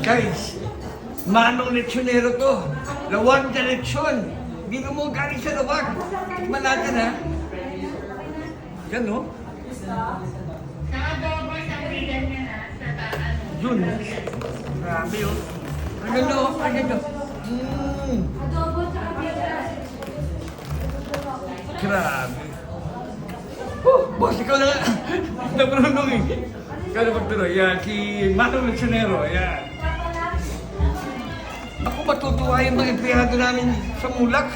Guys, manong lechonero to. Lawag na lechon. Hindi mo galing sa lawag. Tikman natin ha. Yan no? Nakadobo sa bigan niya na sa taan. Yun. Grabe oh. Ang ganda oh. Ang ganda. Grabe. Boss, ikaw na nga. Nabrunong eh. Ikaw na magtuloy. Yan, si Manong Lechonero. Yan. Ako matutuwa yung mga empleyado namin sa Mulak.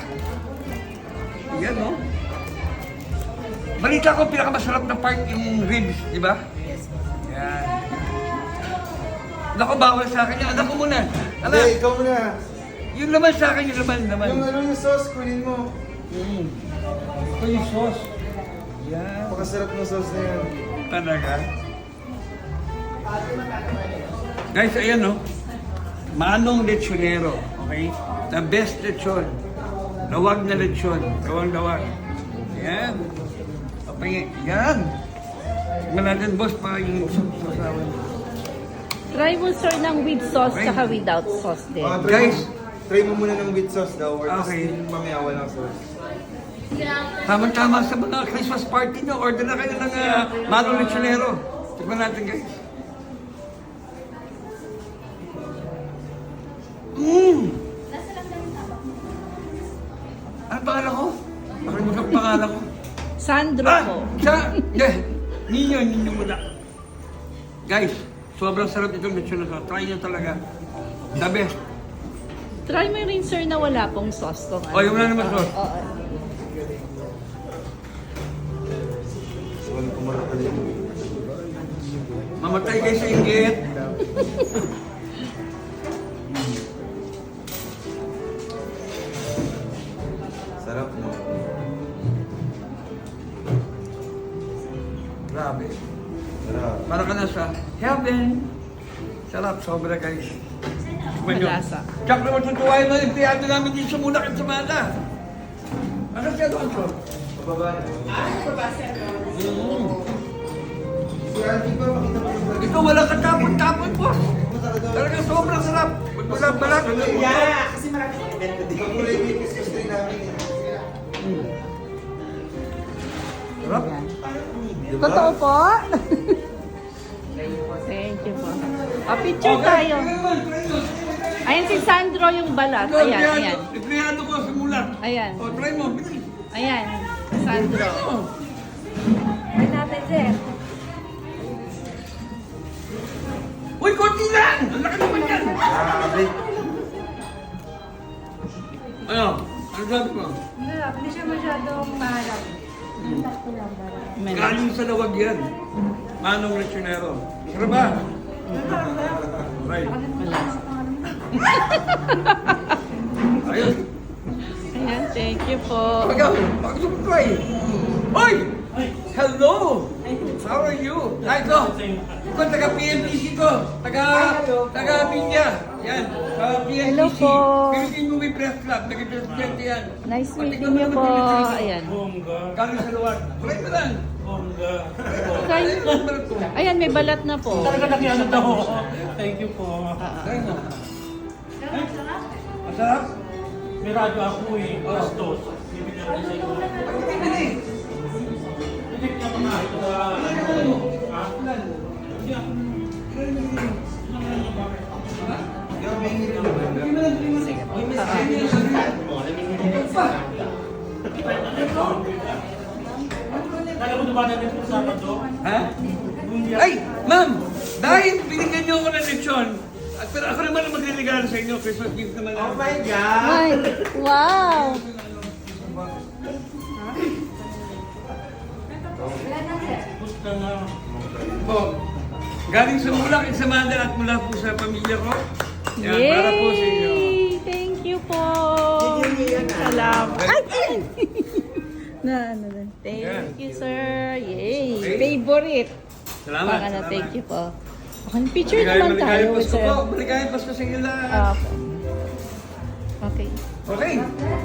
Yan, no? Balita ko, pinakamasarap na part yung ribs, di ba? Yes. Yan. Naku, bawal sa akin yan. Anak ko muna. Anak, Hindi, ikaw muna. yung laman sa akin, yung laman. Yung ano yung sauce, kunin mo. Ito yung sauce. Yan. Pakasarap ng sauce na yan. Talaga? Guys, ayan no. Manong Lechonero. Okay? The best lechon. Lawag na lechon. Lawag-lawag. Yan. Okay, yan. Tignan natin, boss, pa yung sasawan. Try mo, sir, ng with sauce saka without sauce din. Guys. Try mo muna ng with sauce daw. Or Okay. tapos mamaya walang sauce. Tama-tama sa mga Christmas party nyo. Order na kayo ng Manong Lechonero. Tignan natin, guys. Ano pangalan ko? Nakalimutan ko pangalan ko. Sandro po. Ninyo muna. Guys, sobrang sarap itong lechon na to. Try nyo talaga. The best. Try mo rin, sir, na wala pong sauce. Kung Oh, yung wala naman sauce. Oo. Walang kumarakal yun. Mamatay kayo sa inggit. Sarap no? Grabe. Sarap. Para ka na sa heaven. Sarap, sobra guys. Malasa. Tsak naman tutuwa yung mga empleyado namin dito sa Mulak at sa Mala. Ano siya doon, sir? Pababa na. Si Alvin ba makita mo yung Ito walang katapon-tapon, boss. Pumunta ka doon. Talagang sobrang sarap. Balat. Yeah! Kasi maraming event na din. Pag-ulay mo yung Christmas tree namin eh. Sarap. Diba? Totoo po? Thank you po. Picture tayo. Ayan si Sandro yung balat. Ayan. Empleyado ko sa Mulak. Ayan. O, try mo. Bilis. Ayan. Sandro. Ay natin, sir. Uy, konti lang! Ang laki naman yan! Grabe. Ano? Ano sabi ko? Hindi siya masyadong maharap. Sakto lang ba? Galing sa lawag yan. Manong Lechonero. Sarap ba? Right. Ayun. Ayan, thank you po. Ikaw, bakit mo try? Hoy! Hello! How are you? Ay, ito. Ito, taga-PMTC ko. Taga-Bindia. Yan. PMTC. Hello po. Philippine Movie Press Club. Nag-presidente yan. Nice Pati meeting ko you po. naman pinili. Ayan. Galing sa luwag. Try mo lang. Try. Ayun, ang balat ko. Ayan, may balat na po. Thank you po. Try mo. Masarap? May radyo ako eh. Bastos. Bibigyan ko sa iyo. Bili. Hindi ka pa nga ito sa... Ha? Hindi ako. Yung may ngiri naman. Kala mo dumating din po sa Sabado? Ha? Ay, ma'am! Dahil binigyan niyo ako ng lechon, at pero ako naman ang magre-regalo sa inyo, Christmas gift naman. Oh my God! Ay, wow! Gusto nga. Po, galing sa Mulak at sa Mandal at mula po sa pamilya ko. Yan, para po sa inyo. Yay! Thank you po! Salamat! Ay! Thank you, sir! Yay! Okay. Favorite! Salamat. Pagana, thank you po. Okay, picture naman tayo, Pasko sir. po. Maligayang Pasko sa inyo lahat. Ah, okay. Okay.